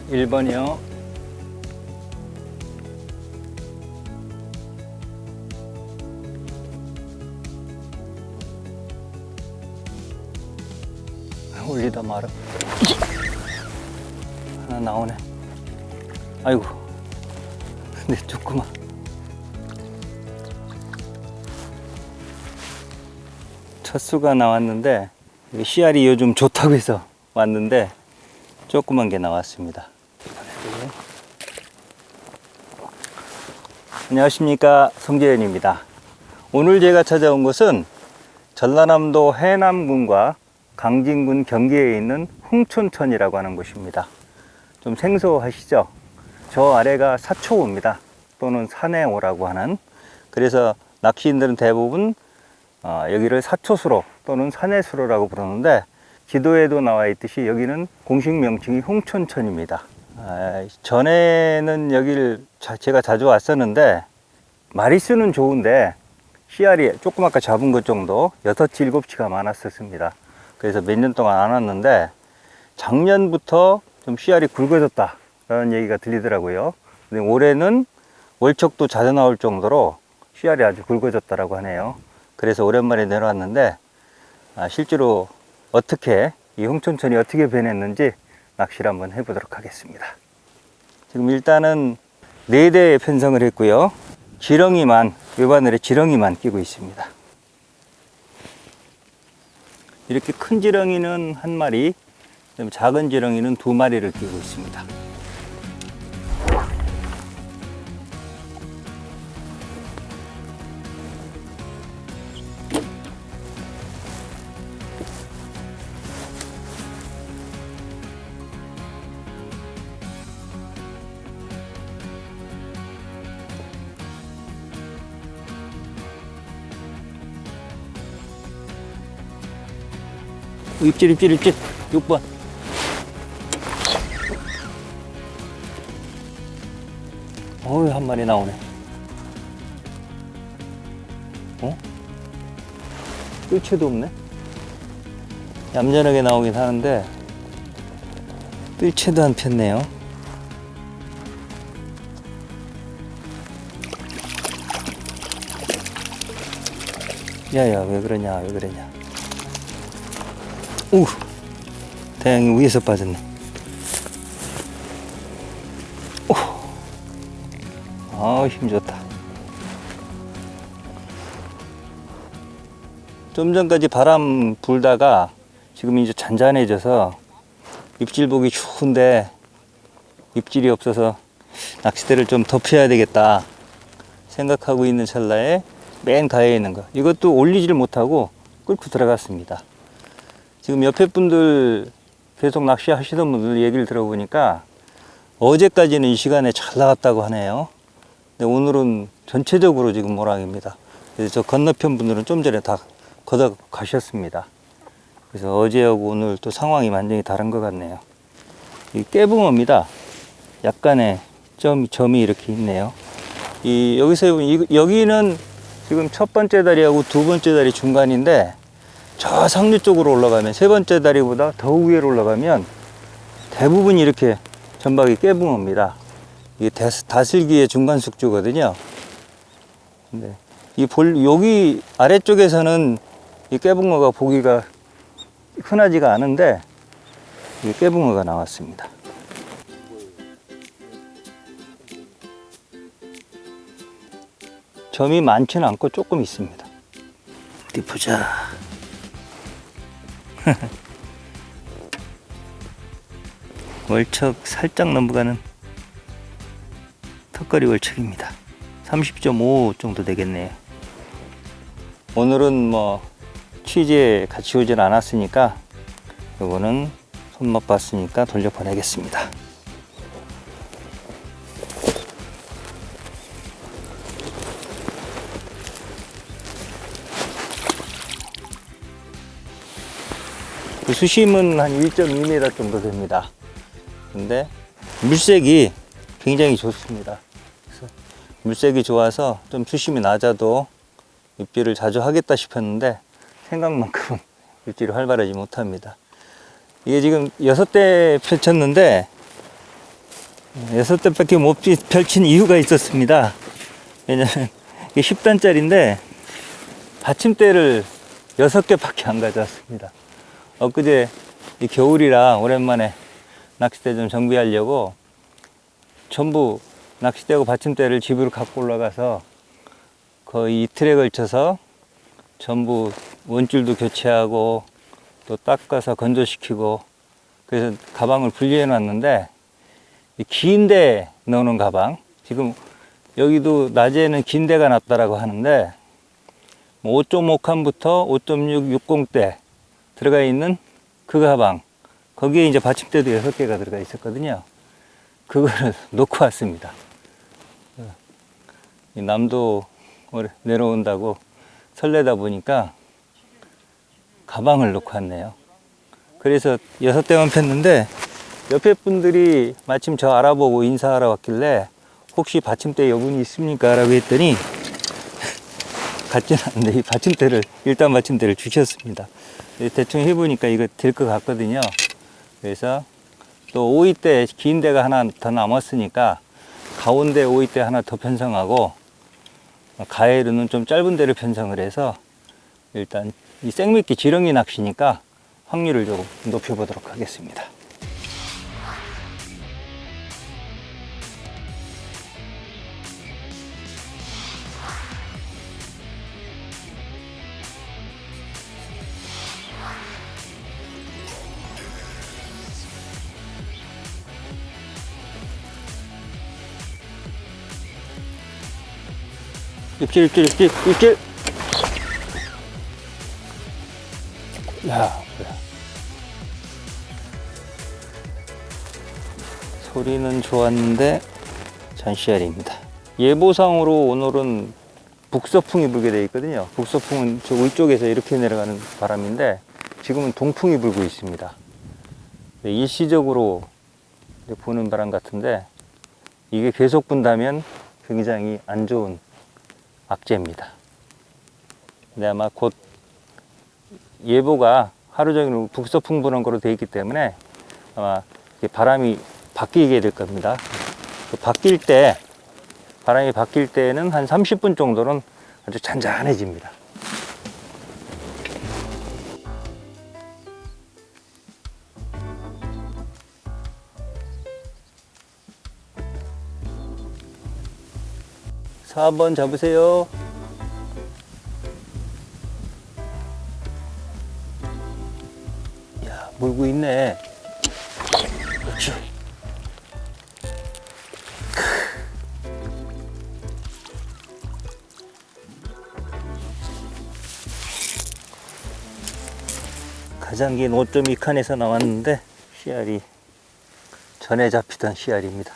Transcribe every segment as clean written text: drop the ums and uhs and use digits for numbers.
1번이요. 올리다 말아. 하나 나오네. 아이고. 근데 조그만. 첫 수가 나왔는데, 씨알이 요즘 좋다고 해서 왔는데, 조그만 게 나왔습니다. 안녕하십니까, 송재현입니다. 오늘 제가 찾아온 곳은 전라남도 해남군과 강진군 경계에 있는 흥촌천이라고 하는 곳입니다. 좀 생소하시죠? 저 아래가 사초호입니다. 또는 산해호라고 하는. 그래서 낚시인들은 대부분 여기를 사초수로 또는 산해수로라고 부르는데, 지도에도 나와 있듯이 여기는 공식 명칭이 흥촌천입니다. 전에는 여기를 제가 자주 왔었는데, 마리수는 좋은데 씨알이 조금 아까 잡은 것 정도 6, 7치가 많았었습니다. 그래서 몇 년 동안 안 왔는데, 작년부터 좀 씨알이 굵어졌다 라는 얘기가 들리더라고요. 근데 올해는 월척도 자주 나올 정도로 씨알이 아주 굵어졌다라고 하네요. 그래서 오랜만에 내려왔는데, 실제로 어떻게 이 흥촌천이 어떻게 변했는지 낚시를 한번 해보도록 하겠습니다. 지금 일단은 4대에 편성을 했고요. 지렁이만, 외바늘에 지렁이만 끼고 있습니다. 이렇게 큰 지렁이는 1마리, 작은 지렁이는 2마리를 끼고 있습니다. 입질 6번. 어우, 1마리 나오네. 뜰채도 없네. 얌전하게 나오긴 하는데 뜰채도 안 폈네요. 야야, 왜 그러냐. 오, 다행히 위에서 빠졌네. 오, 힘 좋다. 좀 전까지 바람 불다가 지금 이제 잔잔해져서 입질 보기 좋은데 입질이 없어서 낚싯대를 좀 덮여야 되겠다 생각하고 있는 찰나에 맨 가에 있는 거, 이것도 올리지를 못하고 끌고 들어갔습니다. 지금 옆에 분들, 계속 낚시 하시던 분들 얘기를 들어보니까 어제까지는 이 시간에 잘 나갔다고 하네요. 근데 오늘은 전체적으로 지금 모락입니다. 그래서 저 건너편 분들은 좀 전에 다 걷어 가셨습니다. 그래서 어제하고 오늘 또 상황이 완전히 다른 것 같네요. 이 깨붕어입니다. 약간의 점이 이렇게 있네요. 여기서 여기는 지금 첫 번째 다리하고 두 번째 다리 중간인데, 저 상류 쪽으로 올라가면, 세 번째 다리보다 더 위로 올라가면 대부분 이렇게 전박이 깨붕어입니다. 이게 다슬기의 중간 숙주거든요. 근데 여기 아래쪽에서는 이 깨붕어가 보기가 흔하지가 않은데, 이 깨붕어가 나왔습니다. 점이 많지는 않고 조금 있습니다. 어디 보자. 월척 살짝 넘어가는 턱걸이 월척입니다. 30.5 정도 되겠네요. 오늘은 뭐 취재 같이 오진 않았으니까 요거는 손맛 봤으니까 돌려보내겠습니다. 그 수심은 한 1.2m 정도 됩니다. 근데 물색이 굉장히 좋습니다. 그래서 물색이 좋아서 좀 수심이 낮아도 입질을 자주 하겠다 싶었는데 생각만큼은 입질이 활발하지 못합니다. 이게 지금 6대 펼쳤는데 6대밖에 못 펼친 이유가 있었습니다. 왜냐면 이게 10단짜리인데 받침대를 6개밖에 안 가져왔습니다. 엊그제 이 겨울이라 오랜만에 낚싯대 좀 정비하려고 전부 낚싯대하고 받침대를 집으로 갖고 올라가서 거의 이틀에 걸쳐서 전부 원줄도 교체하고 또 닦아서 건조시키고 그래서 가방을 분리해 놨는데 긴 데 넣는 가방, 지금 여기도 낮에는 긴 데가 낫다라고 하는데 5.5칸부터 5.6, 60대 들어가 있는 그 가방, 거기에 이제 받침대도 6개가 들어가 있었거든요. 그거를 놓고 왔습니다. 남도 내려온다고 설레다 보니까 가방을 놓고 왔네요. 그래서 6대만 폈는데 옆에 분들이 마침 저 알아보고 인사하러 왔길래 혹시 받침대 여분이 있습니까? 라고 했더니 같지는 않는데 이 받침대를, 일단 받침대를 주셨습니다. 대충 해보니까 이거 될 것 같거든요. 그래서 또 오이대 긴 데가 하나 더 남았으니까 가운데 오이대 하나 더 편성하고 가해로는 좀 짧은 데를 편성을 해서 일단 이 생미끼 지렁이 낚시니까 확률을 조금 높여보도록 하겠습니다. 입질. 야, 소리는 좋았는데 잔씨알입니다. 예보상으로 오늘은 북서풍이 불게 되어 있거든요. 북서풍은 저 위쪽에서 이렇게 내려가는 바람인데 지금은 동풍이 불고 있습니다. 일시적으로 부는 바람 같은데 이게 계속 분다면 굉장히 안 좋은 악재입니다. 근데 아마 곧 예보가 하루 종일 북서풍 부는 거로 되어 있기 때문에 아마 바람이 바뀌게 될 겁니다. 바뀔 때, 바람이 바뀔 때는 한 30분 정도는 아주 잔잔해집니다. 자, 4번 잡으세요. 야, 물고 있네. 그렇지. 가장 긴 5.2칸에서 나왔는데 씨알이 전에 잡히던 씨알입니다.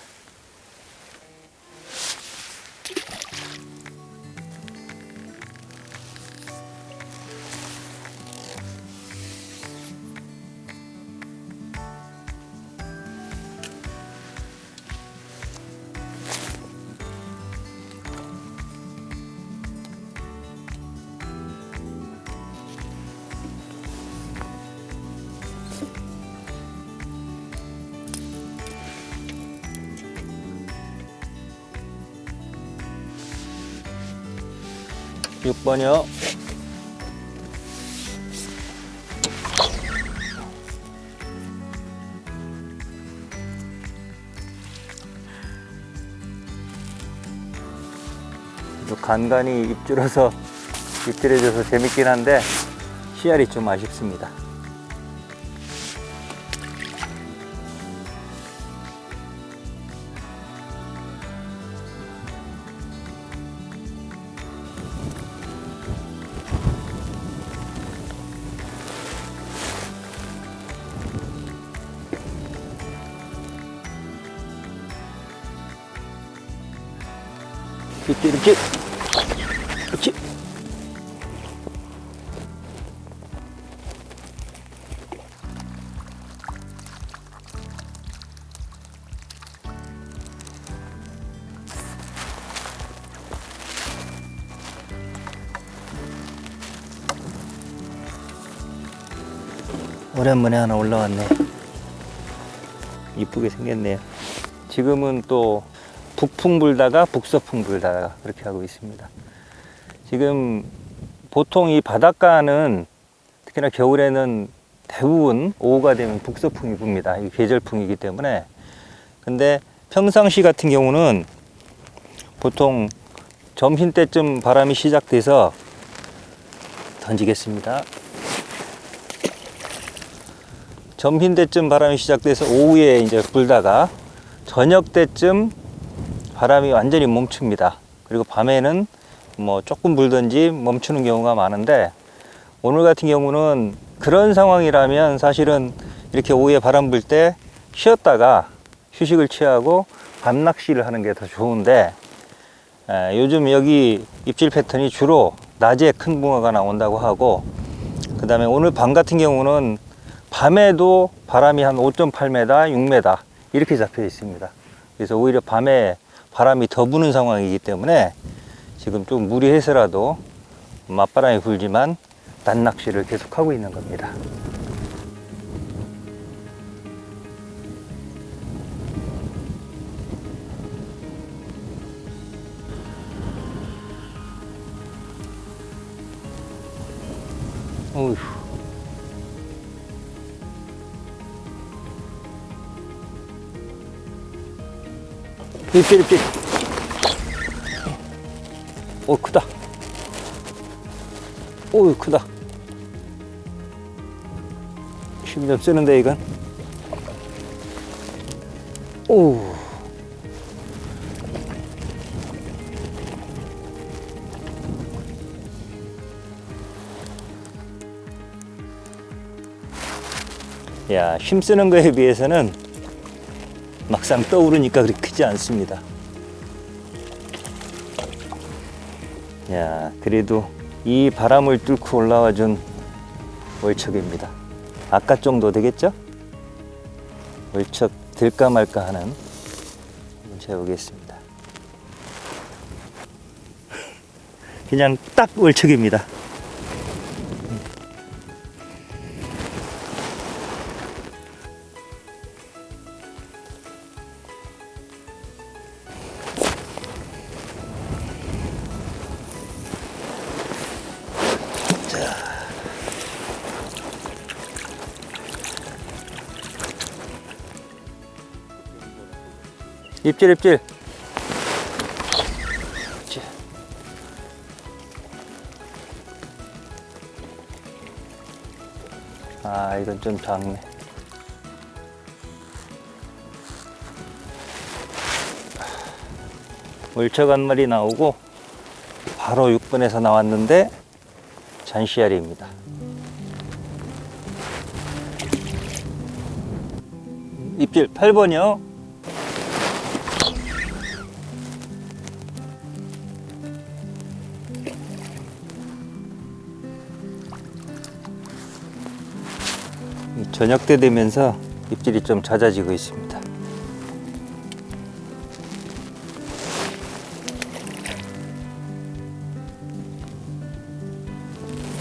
육 번이요. 간간히 입질어서 입질해줘서 재밌긴 한데 씨알이 좀 아쉽습니다. 이렇게 오랜만에 하나 올라왔네. 이쁘게 생겼네요. 지금은 또 북풍 불다가 북서풍 불다가 그렇게 하고 있습니다. 지금 보통 이 바닷가는 특히나 겨울에는 대부분 오후가 되면 북서풍이 붑니다. 이 계절풍이기 때문에. 근데 평상시 같은 경우는 보통 점심때쯤 바람이 시작돼서 던지겠습니다. 점심때쯤 바람이 시작돼서 오후에 이제 불다가 저녁 때쯤 바람이 완전히 멈춥니다. 그리고 밤에는 뭐 조금 불든지 멈추는 경우가 많은데, 오늘 같은 경우는 그런 상황이라면 사실은 이렇게 오후에 바람 불 때 쉬었다가 휴식을 취하고 밤 낚시를 하는 게 더 좋은데, 요즘 여기 입질 패턴이 주로 낮에 큰 붕어가 나온다고 하고, 그 다음에 오늘 밤 같은 경우는 밤에도 바람이 한 5.8m, 6m 이렇게 잡혀 있습니다. 그래서 오히려 밤에 바람이 더 부는 상황이기 때문에 지금 좀 무리해서라도 맞바람이 불지만 낮 낚시를 계속하고 있는 겁니다. 어휴. 입질. 오, 크다. 오, 크다. 힘 좀 쓰는데, 이건. 오. 야, 힘 쓰는 거에 비해서는 막상 떠오르니까 그렇게 크지 않습니다. 야, 그래도 이 바람을 뚫고 올라와 준 월척입니다. 아까 정도 되겠죠? 월척 될까 말까 하는, 한번 재보겠습니다. 그냥 딱 월척입니다. 입질. 아, 이건 좀 작네. 월척 한 마리 나오고 바로 6번에서 나왔는데 잔시아리입니다. 입질 8번이요. 저녁 때 되면서 입질이 좀 잦아지고 있습니다.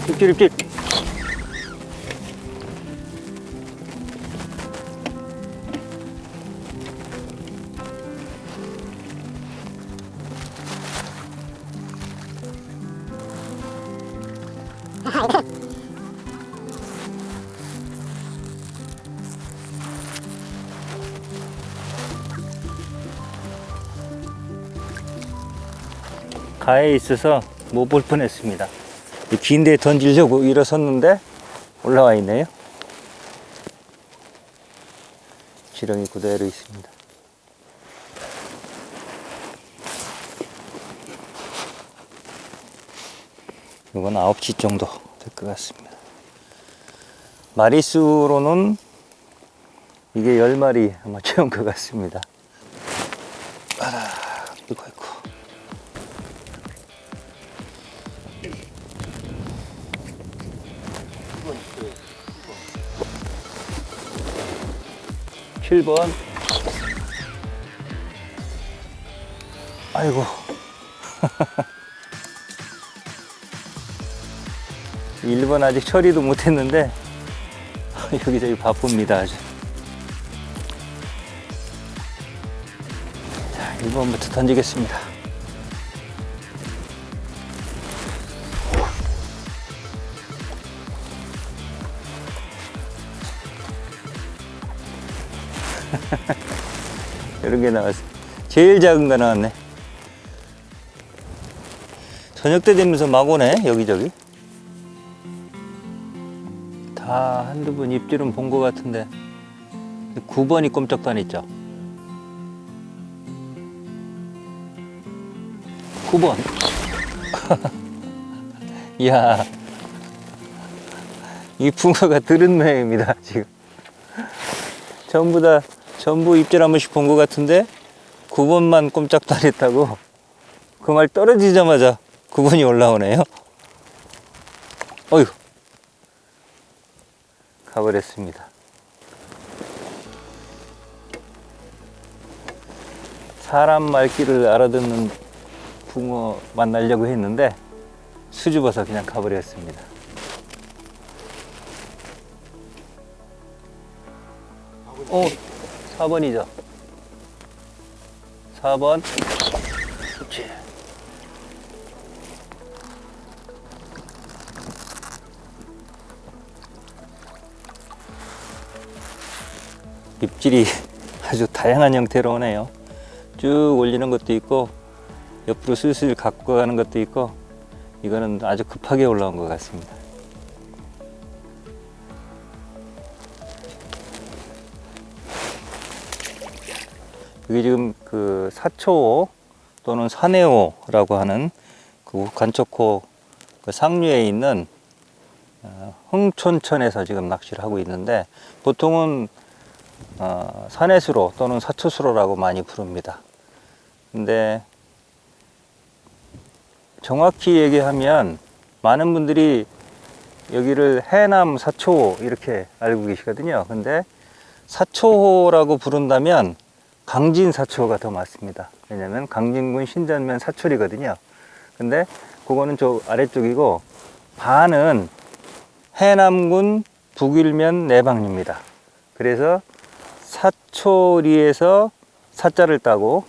입질. 가에 있어서 못 볼 뻔했습니다. 긴 데 던지려고 일어섰는데 올라와 있네요. 지렁이 그대로 있습니다. 이건 9시 정도 될 것 같습니다. 마리수로는 이게 10마리 아마 채운 것 같습니다. 이거. 7번. 아이고. 1번 아직 처리도 못했는데 여기저기 바쁩니다. 아주. 자, 1번부터 던지겠습니다. 이런 게 나왔어. 제일 작은 거 나왔네. 저녁 때 되면서 막 오네, 여기저기. 다 한두 번 입질은 본 것 같은데 9번이 꼼짝도 안 했죠. 9번. 이야, 이 붕어가 들은 모양입니다. 지금 전부 입질 한 번씩 본 것 같은데 9번만 꼼짝도 안 했다고. 그 말 떨어지자마자 9번이 올라오네요. 어휴, 가버렸습니다. 사람 말귀를 알아듣는 붕어 만나려고 했는데 수줍어서 그냥 가버렸습니다. 오, 4번이죠. 4번. 그렇지. 입질이 아주 다양한 형태로 오네요. 쭉 올리는 것도 있고 옆으로 슬슬 갖고 가는 것도 있고, 이거는 아주 급하게 올라온 것 같습니다. 이게 지금 그 사초호 또는 산해호라고 하는 그 관척호 그 상류에 있는 흥촌천에서 지금 낚시를 하고 있는데, 보통은 산해수로 또는 사초수로라고 많이 부릅니다. 근데 정확히 얘기하면 많은 분들이 여기를 해남 사초호 이렇게 알고 계시거든요. 근데 사초호라고 부른다면 강진 사초호가 더 맞습니다. 왜냐면 강진군 신전면 사초리거든요. 근데 그거는 저 아래쪽이고, 반은 해남군 북일면 내방리입니다. 그래서 사초리에서 사자를 따고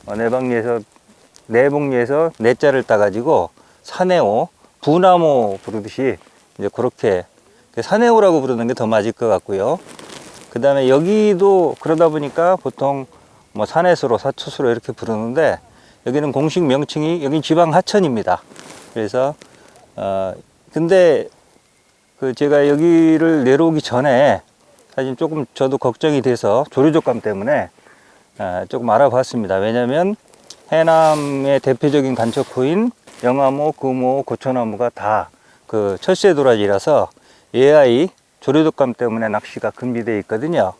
내방리에서 내복리에서 내자를 따가지고 산해호, 부남호 부르듯이 이제 그렇게 산해호라고 부르는 게 더 맞을 것 같고요. 그 다음에 여기도 그러다 보니까 보통 뭐 산해수로, 사초수로 이렇게 부르는데, 여기는 공식 명칭이 여긴 지방 하천입니다. 그래서 근데 그 제가 여기를 내려오기 전에 사실 조금 저도 걱정이 돼서 조류족감 때문에 조금 알아봤습니다. 왜냐하면 해남의 대표적인 간척호인 영암호, 금호, 고초나무가 다 그 철새 도라지라서 AI 조류독감 때문에 낚시가 금지되어 있거든요.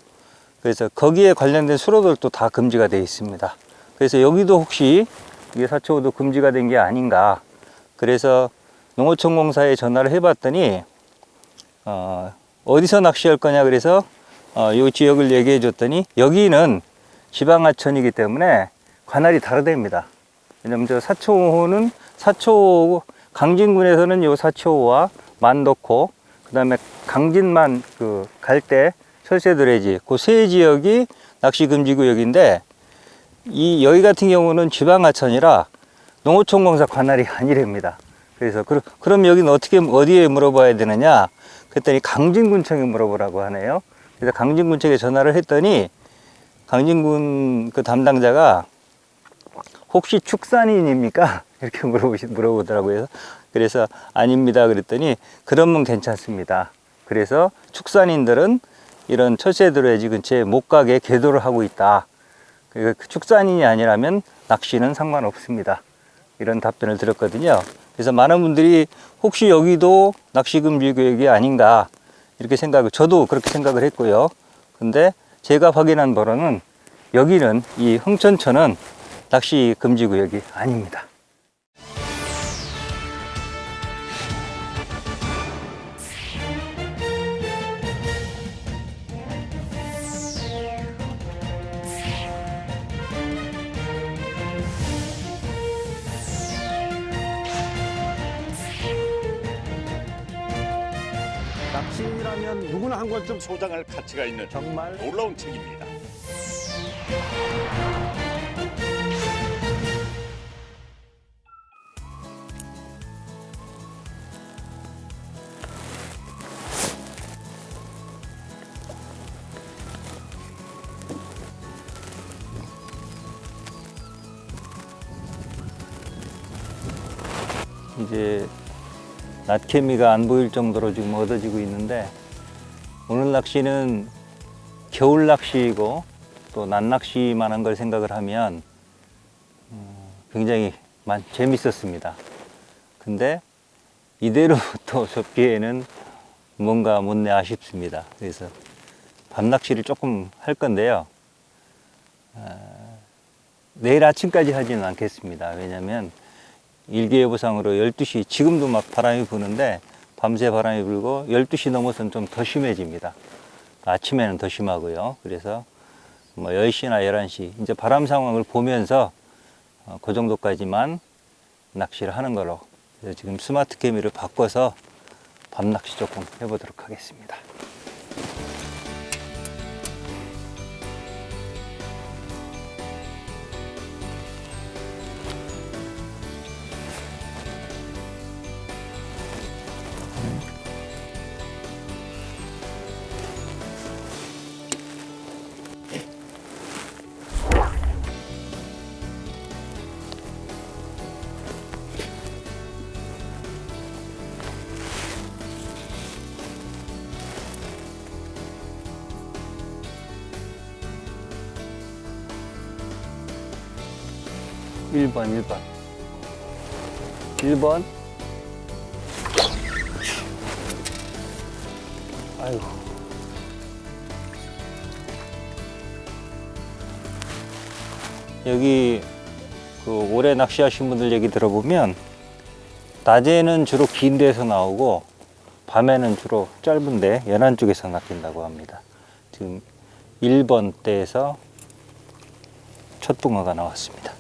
그래서 거기에 관련된 수로들도 다 금지가 되어 있습니다. 그래서 여기도 혹시 이게 사초호도 금지가 된 게 아닌가. 그래서 농어촌공사에 전화를 해봤더니 어디서 낚시할 거냐 그래서 이 지역을 얘기해 줬더니 여기는 지방하천이기 때문에 관할이 다르답니다. 왜냐면 저 사초호는 강진군에서는 요 사초호와 만덕호, 그 다음에 강진만 그 갈대, 철새도래지 그 세 지역이 낚시 금지 구역인데, 여기 같은 경우는 지방하천이라 농어촌공사 관할이 아니랍니다. 그래서 그럼 여기는 어디에 물어봐야 되느냐 그랬더니 강진군청에 물어보라고 하네요. 그래서 강진군청에 전화를 했더니 강진군 그 담당자가 혹시 축산인입니까? 이렇게 물어보더라고요. 그래서 아닙니다 그랬더니 그러면 괜찮습니다. 그래서 축산인들은 이런 철새도래지 근처에 못 가게 계도를 하고 있다. 그러니까 축산인이 아니라면 낚시는 상관없습니다. 이런 답변을 드렸거든요. 그래서 많은 분들이 혹시 여기도 낚시 금지 구역이 아닌가 이렇게 저도 그렇게 생각을 했고요. 근데 제가 확인한 바로는 여기는 이 흥천천은 낚시 금지 구역이 아닙니다. 낚시라면 누구나 한 권쯤 소장할 가치가 있는 정말 놀라운 책입니다. 이제 낫개미가 안 보일 정도로 지금 얻어지고 있는데, 오늘 낚시는 겨울 낚시이고 또 낮낚시만 한 걸 생각을 하면 굉장히 재밌었습니다. 근데 이대로 또 접기에는 뭔가 못내 아쉽습니다. 그래서 밤낚시를 조금 할 건데요. 내일 아침까지 하지는 않겠습니다. 왜냐면 일기예보상으로 12시, 지금도 막 바람이 부는데 밤새 바람이 불고 12시 넘어서는 좀 더 심해집니다. 아침에는 더 심하고요. 그래서 뭐 10시나 11시 이제 바람 상황을 보면서 그 정도까지만 낚시를 하는 걸로. 그래서 지금 스마트 케미를 바꿔서 밤낚시 조금 해보도록 하겠습니다. 일 번 1번. 아이고. 여기 오래 낚시하신 분들 얘기 들어보면 낮에는 주로 긴 데서 나오고 밤에는 주로 짧은데 연안 쪽에서 낚인다고 합니다. 지금 1번 대에서 첫 붕어가 나왔습니다.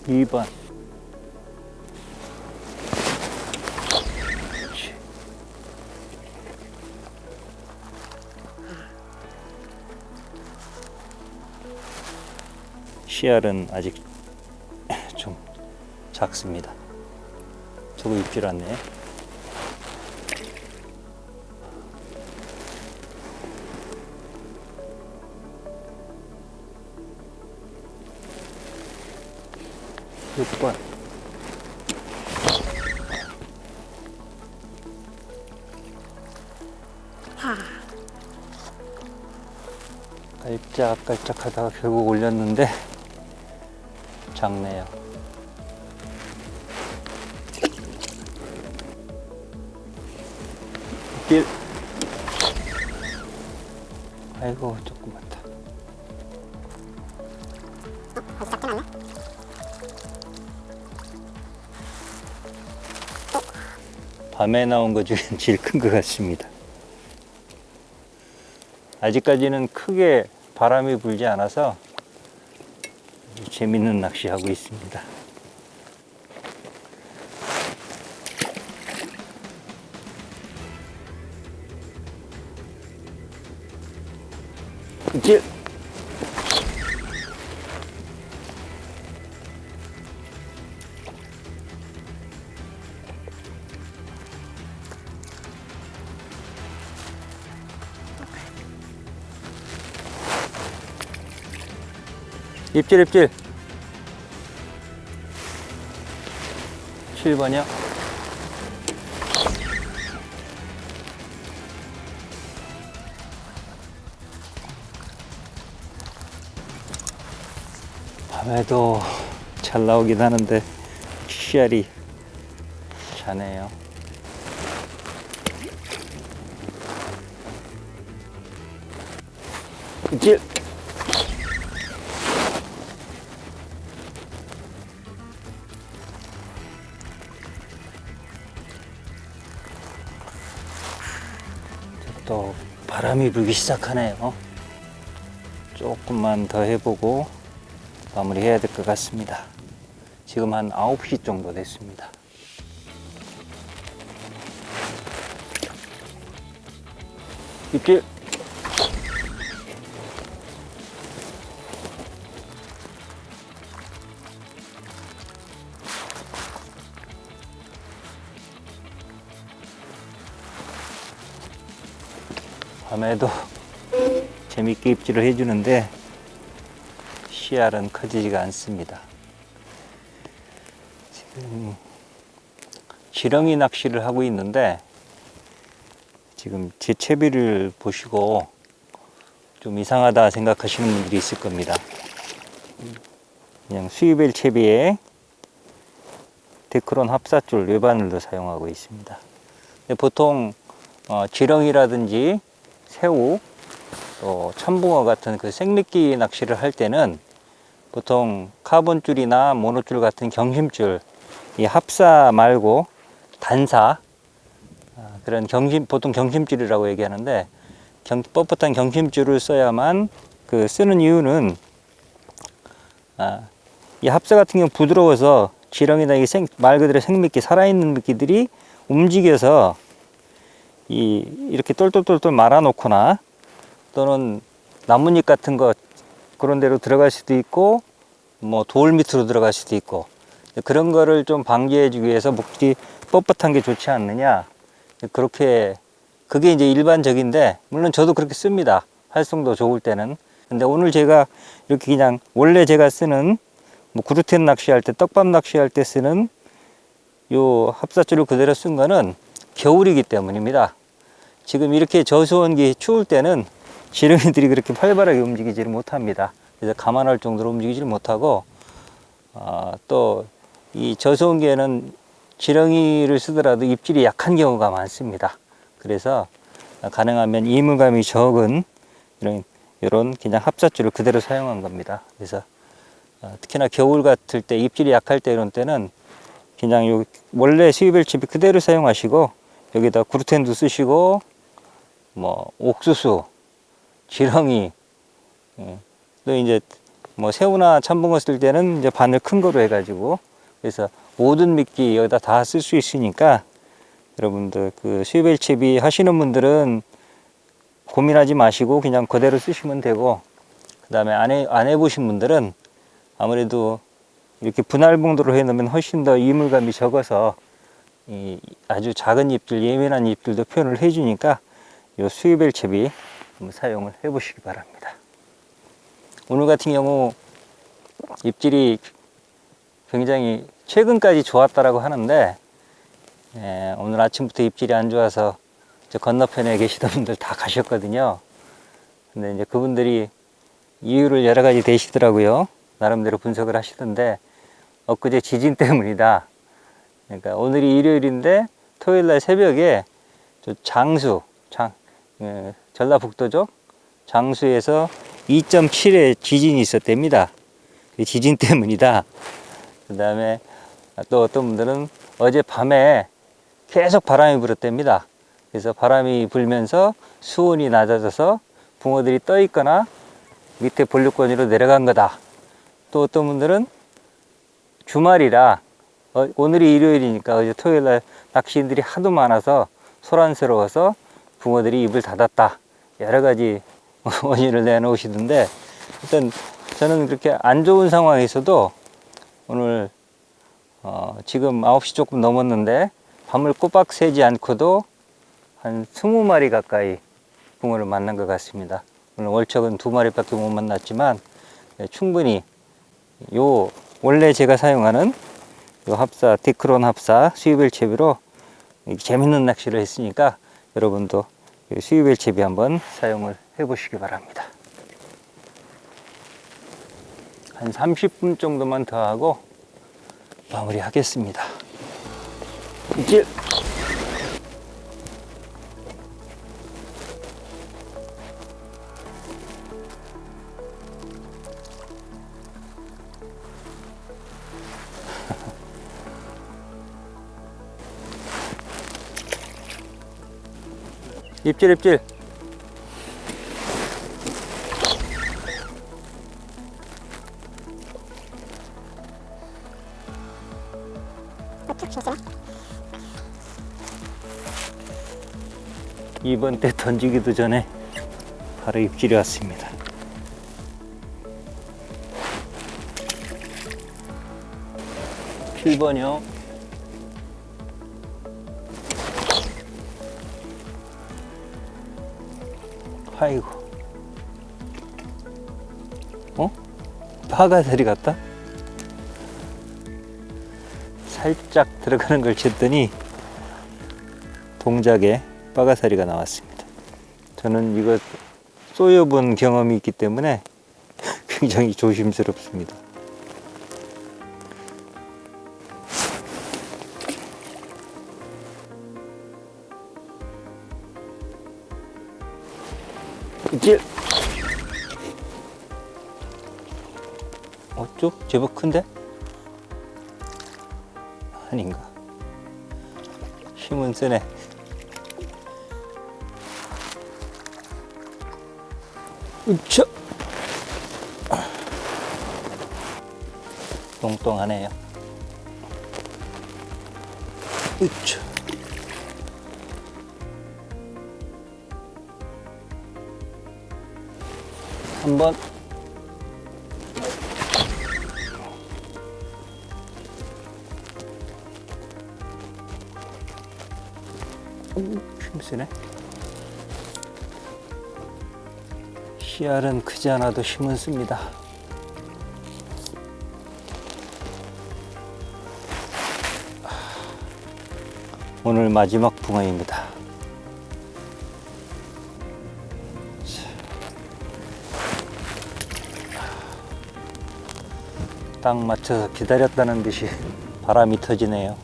이 번. 씨알은 아직 좀 작습니다. 저거 입질 않네. 6번. 깔짝깔짝 하다가 결국 올렸는데 작네요. 길. 아이고 조금 많다. 밤에 나온 것 중엔 제일 큰 것 같습니다. 아직까지는 크게 바람이 불지 않아서 재밌는 낚시하고 있습니다. 길. 입질 7번이요. 밤에도 잘 나오긴 하는데 씨알이 자네요. 입질. 또 바람이 불기 시작하네요. 조금만 더 해보고 마무리 해야 될 것 같습니다. 지금 한 9시 정도 됐습니다. 입질. 밤에도 재밌게 입질을 해주는데 씨알은 커지지가 않습니다. 지금 지렁이 낚시를 하고 있는데 지금 제 채비를 보시고 좀 이상하다 생각하시는 분들이 있을 겁니다. 그냥 수입엘 채비에 데크론 합사줄 외바늘도 사용하고 있습니다. 근데 보통 지렁이라든지 새우 또 참붕어 같은 그 생미끼 낚시를 할 때는 보통 카본줄이나 모노줄 같은 경심줄, 이 합사 말고 단사, 그런 보통 경심줄이라고 얘기하는데 뻣뻣한 경심줄을 써야만 그 쓰는 이유는 이 합사 같은 경우 부드러워서 지렁이나 말 그대로 생미끼, 살아있는 미끼들이 움직여서 이렇게 똘똘똘똘 말아놓거나 또는 나뭇잎 같은 거 그런 데로 들어갈 수도 있고 뭐 돌 밑으로 들어갈 수도 있고 그런 거를 좀 방지해 주기 위해서 목줄이 뻣뻣한 게 좋지 않느냐, 그렇게 그게 이제 일반적인데 물론 저도 그렇게 씁니다. 활성도 좋을 때는. 근데 오늘 제가 이렇게 그냥 원래 제가 쓰는 뭐 구루텐 낚시할 때, 떡밥 낚시할 때 쓰는 요 합사줄을 그대로 쓴 거는 겨울이기 때문입니다. 지금 이렇게 저수온기 추울 때는 지렁이들이 그렇게 활발하게 움직이지를 못합니다. 그래서 감안할 정도로 움직이지를 못하고 또 이 저수온기에는 지렁이를 쓰더라도 입질이 약한 경우가 많습니다. 그래서 가능하면 이물감이 적은 이런 그냥 합사줄을 그대로 사용한 겁니다. 그래서 특히나 겨울 같을 때, 입질이 약할 때 이런 때는 그냥 요 원래 수입엘 채비 그대로 사용하시고 여기다 구루텐도 쓰시고 뭐 옥수수, 지렁이, 또 이제 뭐 새우나 참붕어 쓸 때는 이제 바늘 큰 거로 해가지고 그래서 모든 미끼 여기다 다 쓸 수 있으니까 여러분들 그 수입엘 채비 하시는 분들은 고민하지 마시고 그냥 그대로 쓰시면 되고, 그 다음에 안 해보신 분들은 아무래도 이렇게 분할봉도로 해놓으면 훨씬 더 이물감이 적어서 이 아주 작은 입질, 예민한 입질도 표현을 해주니까 이 수입엘 채비 한번 사용을 해 보시기 바랍니다. 오늘 같은 경우 입질이 굉장히 최근까지 좋았다라고 하는데 오늘 아침부터 입질이 안 좋아서 저 건너편에 계시던 분들 다 가셨거든요. 근데 이제 그분들이 이유를 여러 가지 대시더라고요. 나름대로 분석을 하시던데 엊그제 지진 때문이다. 그러니까 오늘이 일요일인데 토요일날 새벽에 저 전라북도죠. 장수에서 2.7의 지진이 있었답니다. 지진 때문이다. 그 다음에 또 어떤 분들은 어젯밤에 계속 바람이 불었답니다. 그래서 바람이 불면서 수온이 낮아져서 붕어들이 떠 있거나 밑에 본류권 위로 내려간 거다. 또 어떤 분들은 주말이라 오늘이 일요일이니까 어제 토요일날 낚시인들이 하도 많아서 소란스러워서 붕어들이 입을 닫았다. 여러 가지 원인을 내놓으시던데 일단 저는 그렇게 안 좋은 상황에서도 오늘 지금 9시 조금 넘었는데 밤을 꼬박 새지 않고도 한 20마리 가까이 붕어를 만난 것 같습니다. 물론 월척은 2마리밖에 못 만났지만 충분히 원래 제가 사용하는 요 합사, 데크론 합사 수입엘 채비로 재밌는 낚시를 했으니까 여러분도 수입엘 채비 한번 사용을 해 보시기 바랍니다. 한 30분 정도만 더 하고 마무리 하겠습니다. 입질! 입질! 이번 때 던지기도 전에 바로 입질이 왔습니다. (7번이요) 아이고. 파가사리 같다? 살짝 들어가는 걸 쳤더니 동작에 빠가사리가 나왔습니다. 저는 이거 쏘여본 경험이 있기 때문에 굉장히 조심스럽습니다. 이제 쭉 제법 큰데? 아닌가? 힘은 세네. 으쌰! 똥똥하네요. 으쌰! 한번 힘쓰네. 씨알은 크지 않아도 힘은 씁니다. 오늘 마지막 붕어입니다. 딱 맞춰서 기다렸다는 듯이 바람이 터지네요.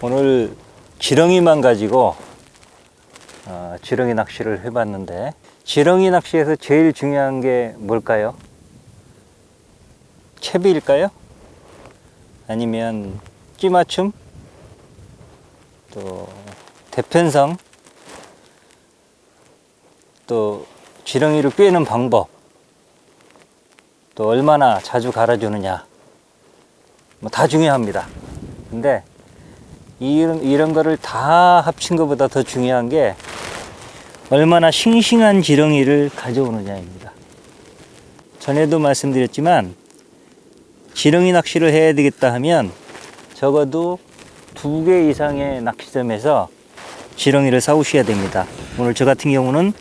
오늘 지렁이만 가지고 지렁이 낚시를 해봤는데, 지렁이 낚시에서 제일 중요한 게 뭘까요? 채비일까요? 아니면 끼맞춤? 또 대편성? 또 지렁이를 꿰는 방법? 또 얼마나 자주 갈아주느냐? 뭐 다 중요합니다. 근데 이런 거를 다 합친 것보다 더 중요한 게 얼마나 싱싱한 지렁이를 가져오느냐입니다. 전에도 말씀드렸지만 지렁이 낚시를 해야 되겠다 하면 적어도 2개 이상의 낚시점에서 지렁이를 사오셔야 됩니다. 오늘 저 같은 경우는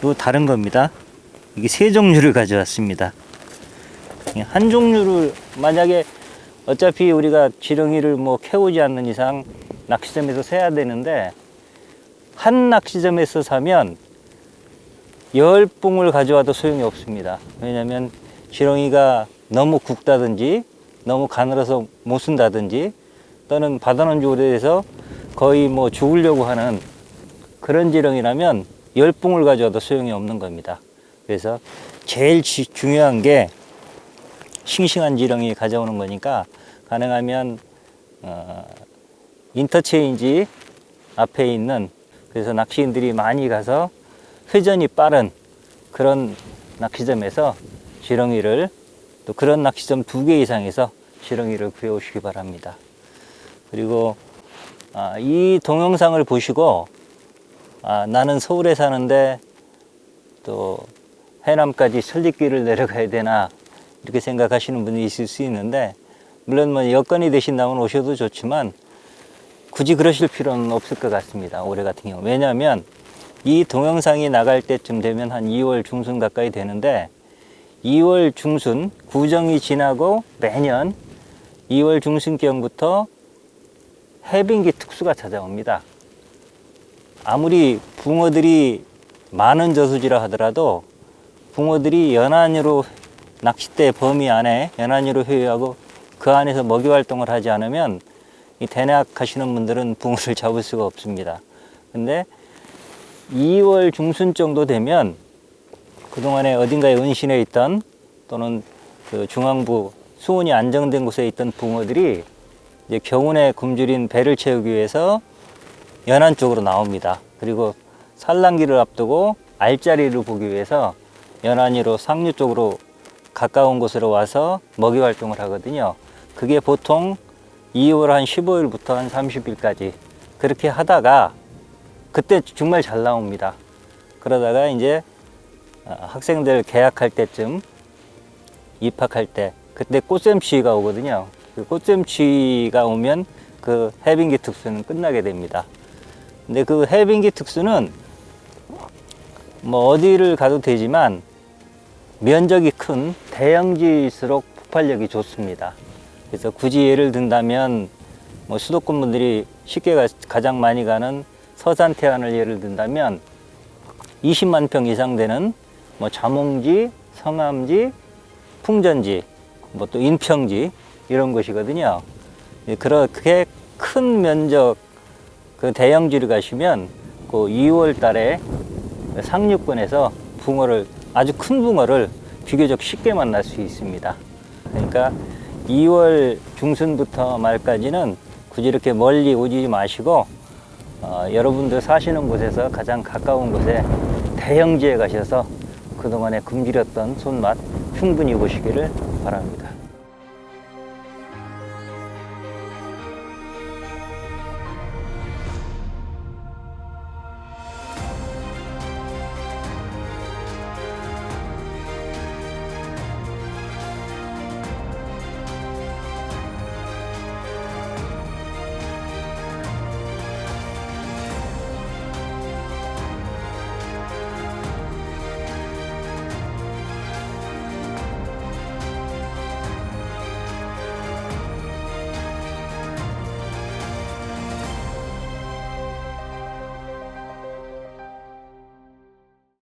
또 다른 겁니다. 이게 3종류를 가져왔습니다. 한 종류를 만약에 어차피 우리가 지렁이를 뭐 캐오지 않는 이상 낚시점에서 사야 되는데, 한 낚시점에서 사면 10봉을 가져와도 소용이 없습니다. 왜냐하면 지렁이가 너무 굵다든지 너무 가늘어서 못 쓴다든지 또는 바다는 조류에서 거의 뭐 죽으려고 하는 그런 지렁이라면 10봉을 가져와도 소용이 없는 겁니다. 그래서 제일 중요한 게 싱싱한 지렁이 가져오는 거니까 가능하면 인터체인지 앞에 있는, 그래서 낚시인들이 많이 가서 회전이 빠른 그런 낚시점에서 지렁이를, 또 그런 낚시점 2개 이상에서 지렁이를 구해오시기 바랍니다. 그리고 이 동영상을 보시고 나는 서울에 사는데 또 해남까지 천리길을 내려가야 되나 이렇게 생각하시는 분이 있을 수 있는데, 물론 뭐 여건이 되신다면 오셔도 좋지만 굳이 그러실 필요는 없을 것 같습니다. 올해 같은 경우. 왜냐하면 이 동영상이 나갈 때쯤 되면 한 2월 중순 가까이 되는데, 2월 중순 구정이 지나고 매년 2월 중순경부터 해빙기 특수가 찾아옵니다. 아무리 붕어들이 많은 저수지라 하더라도 붕어들이 연안으로 낚싯대 범위 안에 연안으로 회유하고 그 안에서 먹이 활동을 하지 않으면 이 대낙 하시는 분들은 붕어를 잡을 수가 없습니다. 근데 2월 중순 정도 되면 그동안에 어딘가에 은신해 있던, 또는 그 중앙부 수온이 안정된 곳에 있던 붕어들이 이제 겨우내 굶주린 배를 채우기 위해서 연안 쪽으로 나옵니다. 그리고 산란기를 앞두고 알자리를 보기 위해서 연안으로 상류 쪽으로 가까운 곳으로 와서 먹이 활동을 하거든요. 그게 보통 2월 한 15일부터 한 30일까지 그렇게 하다가, 그때 정말 잘 나옵니다. 그러다가 이제 학생들 개학할 때쯤, 입학할 때, 그때 꽃샘추위가 오거든요. 그 꽃샘추위가 오면 그 해빙기 특수는 끝나게 됩니다. 근데 그 해빙기 특수는 뭐 어디를 가도 되지만 면적이 큰 대형지일수록 폭발력이 좋습니다. 그래서 굳이 예를 든다면 뭐 수도권 분들이 쉽게 가장 많이 가는 서산 태안을 예를 든다면 20만 평 이상 되는 뭐 잠홍지, 성암지, 풍전지, 뭐 또 인평지 이런 것이거든요. 그렇게 큰 면적 그 대형지를 가시면 그 2월 달에 상류권에서 붕어를 아주 큰 붕어를 비교적 쉽게 만날 수 있습니다. 그러니까 2월 중순부터 말까지는 굳이 이렇게 멀리 오지 마시고 여러분들 사시는 곳에서 가장 가까운 곳에 대형지에 가셔서 그동안에 굶주렸던 손맛 충분히 보시기를 바랍니다.